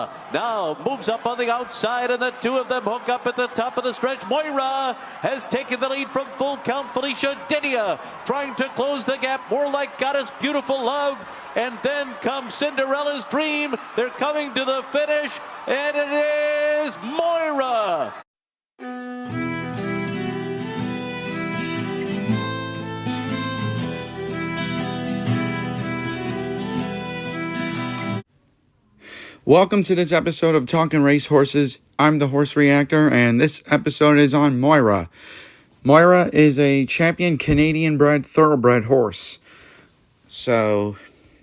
Moira now moves up on the outside, and the two of them hook up at the top of the stretch. Moira has taken the lead from Full Count. Felicia Didia trying to close the gap, more like Goddess Beautiful Love. And then comes Cinderella's Dream. They're coming to the finish, and it is Moira. Welcome to this episode of Talking Racehorses. I'm the Horse Reactor, and this episode is on Moira. Moira is a champion Canadian-bred thoroughbred horse. So,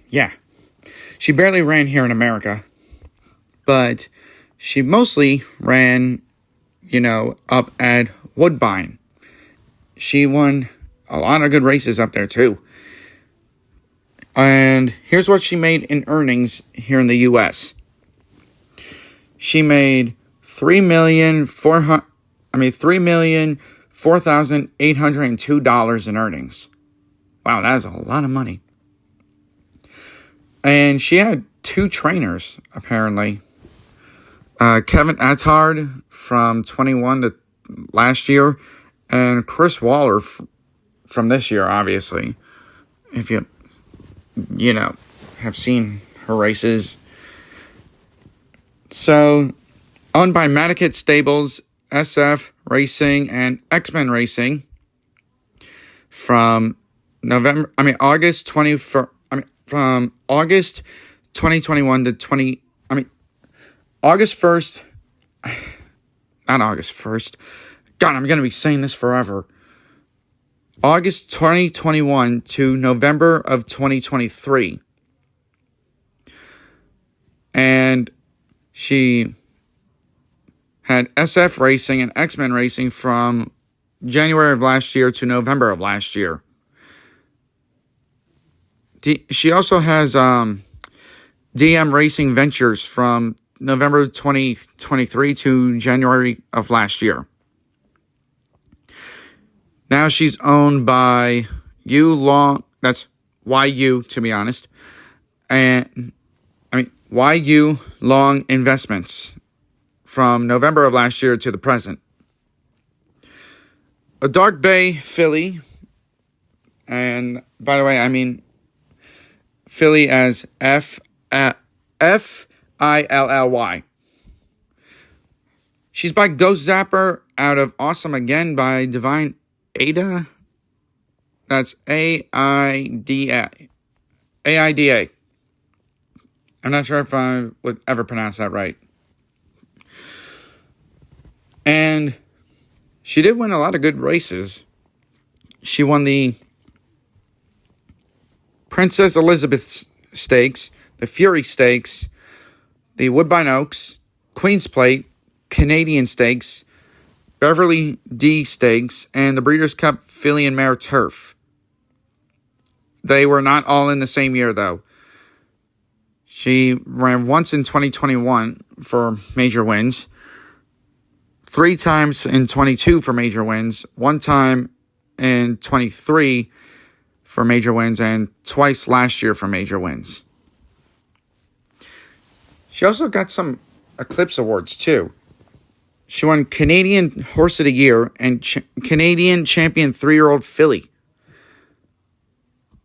yeah. She barely ran here in America, but she mostly ran, up at Woodbine. She won a lot of good races up there, too. And here's what she made in earnings here in the U.S. She made $3,004,802 in earnings. Wow, that is a lot of money. And she had two trainers, apparently. Kevin Attard from 21 to last year, and Chris Waller from this year, obviously. If you have seen her races. So, owned by Madaket Stables, SF Racing, and X-Men Racing from August 2021 to August 1st, not August 1st. God, I'm going to be saying this forever. August 2021 to November of 2023. And she had SF Racing and X-Men Racing from January of last year to November of last year. She also has DM Racing Ventures from November 2023 to January of last year. Now she's owned by that's YU, to be honest, and YU Long Investments from November of last year to the present. A Dark Bay filly, and by the way, I mean filly as F-I-L-L-Y. She's by Ghost Zapper out of Awesome Again by Divine Ada. That's A-I-D-A. I'm not sure if I would ever pronounce that right. And she did win a lot of good races. She won the Princess Elizabeth Stakes, the Fury Stakes, the Woodbine Oaks, Queen's Plate, Canadian Stakes, Beverly D Stakes, and the Breeders' Cup Filly and Mare Turf. They were not all in the same year, though. She ran once in 2021 for major wins, 3 times in 22 for major wins, 1 time in 23 for major wins, and twice last year for major wins. She also got some Eclipse Awards, too. She won Canadian Horse of the Year and Canadian Champion 3-year-old filly.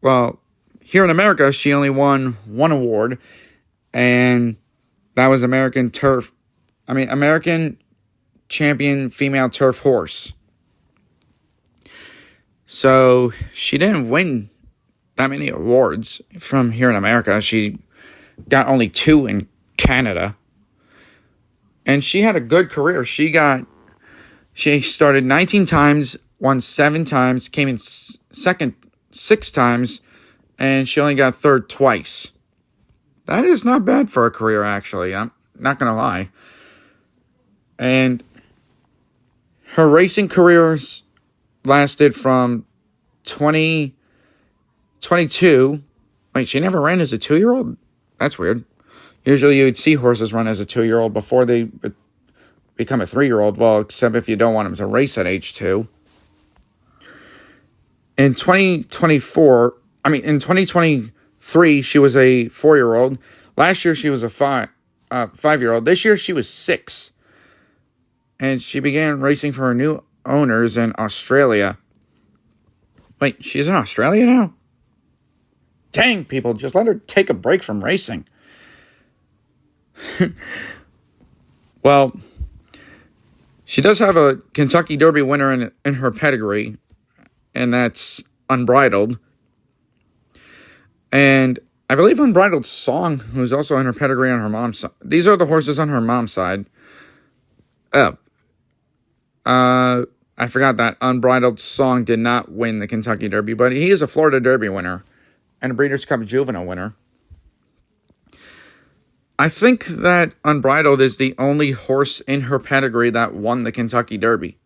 Well, here in America, she only won 1 award, and that was American Champion Female Turf Horse. So, she didn't win that many awards from here in America. She got only 2 in Canada. And she had a good career. She started 19 times, won 7 times, came in second 6 times, and she only got third twice. That is not bad for a career, actually. I'm not going to lie. And her racing careers lasted from 2022. Wait, she never ran as a 2-year-old? That's weird. Usually you would see horses run as a 2-year-old before they become a 3-year-old. Well, except if you don't want them to race at age 2. In 2023, she was a 4-year-old. Last year, she was a 5. 5-year-old. This year she was 6. And she began racing for her new owners in Australia. Wait, she's in Australia now? Dang, people, just let her take a break from racing. Well, she does have a Kentucky Derby winner in her pedigree, and that's Unbridled. And I believe Unbridled Song, who's also in her pedigree on her mom's side. These are the horses on her mom's side. I forgot that Unbridled Song did not win the Kentucky Derby, but he is a Florida Derby winner and a Breeders' Cup Juvenile winner. I think that Unbridled is the only horse in her pedigree that won the Kentucky Derby.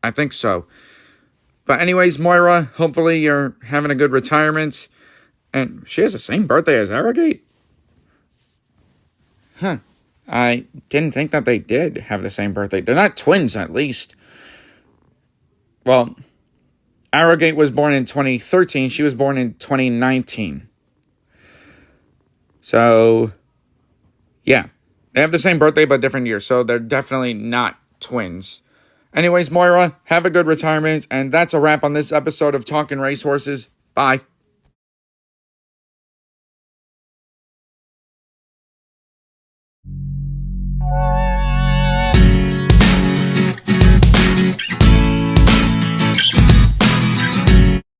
I think so. But anyways, Moira, hopefully you're having a good retirement. And she has the same birthday as Arrogate? Huh. I didn't think that they did have the same birthday. They're not twins, at least. Well, Arrogate was born in 2013. She was born in 2019. So, yeah. They have the same birthday, but different years. So, they're definitely not twins. Anyways, Moira, have a good retirement. And that's a wrap on this episode of Talking Racehorses. Bye.